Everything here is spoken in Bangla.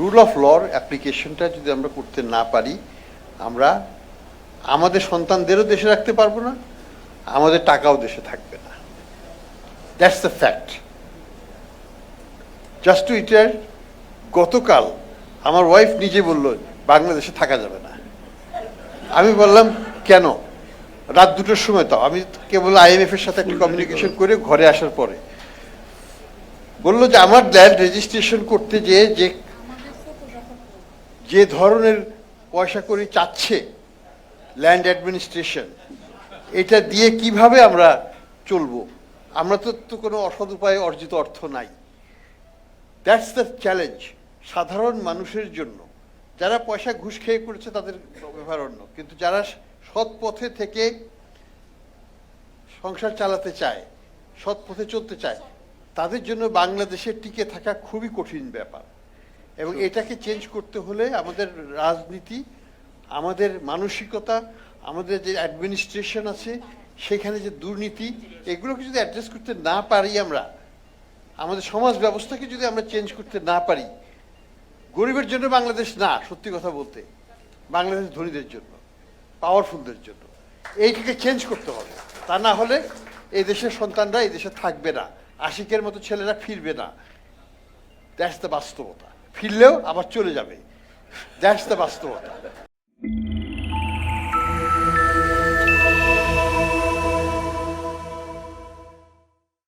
রুল অফ লর অ্যাপ্লিকেশনটা যদি আমরা করতে না পারি, আমরা আমাদের সন্তানদেরও দেশে রাখতে পারবো না, আমাদের টাকাও দেশে থাকবে না। That's the fact. Just to iterate, গতকাল আমার ওয়াইফ নিজে বলল বাংলাদেশে থাকা যাবে না। আমি বললাম কেন? রাত 2টোর সময়, তাও আমি কেবল IMF এর সাথে একটা কমিউনিকেশন করে ঘরে আসার পরে বললো যে আমার ল্যান্ড রেজিস্ট্রেশন করতে যে ধরনের পয়সা করি চাচ্ছে ল্যান্ড অ্যাডমিনিস্ট্রেশন, এটা দিয়ে কিভাবে আমরা চলবো? আমরা তো কোনো অসৎ উপায়ে অর্জিত অর্থ নাই। দ্যাটস দ্য চ্যালেঞ্জ সাধারণ মানুষের জন্য। যারা পয়সা ঘুষ খেয়ে করেছে তাদের ব্যাপার অন্য, কিন্তু যারা সৎ পথে থেকে সংসার চালাতে চায়, সৎ পথে চলতে চায়, তাদের জন্য বাংলাদেশে টিকে থাকা খুবই কঠিন ব্যাপার। এবং এটাকে চেঞ্জ করতে হলে আমাদের রাজনীতি, আমাদের মানসিকতা, আমাদের যে অ্যাডমিনিস্ট্রেশন আছে সেখানে যে দুর্নীতি, এগুলোকে যদি অ্যাড্রেস করতে না পারি, আমরা আমাদের সমাজ ব্যবস্থাকে যদি আমরা চেঞ্জ করতে না পারি, গরিবের জন্য বাংলাদেশ না, সত্যি কথা বলতে বাংলাদেশ ধনীদের জন্য, পাওয়ারফুলদের জন্য। এইটাকে চেঞ্জ করতে হবে। তা না হলে এই দেশের সন্তানরা এই দেশে থাকবে না, আশিকের মতো ছেলেরা ফিরবে না। দ্যাটস দ্য বাস্তবতা। ফিরলেও আবার চলে যাবে। দ্যাটস দ্য বাস্তবতা।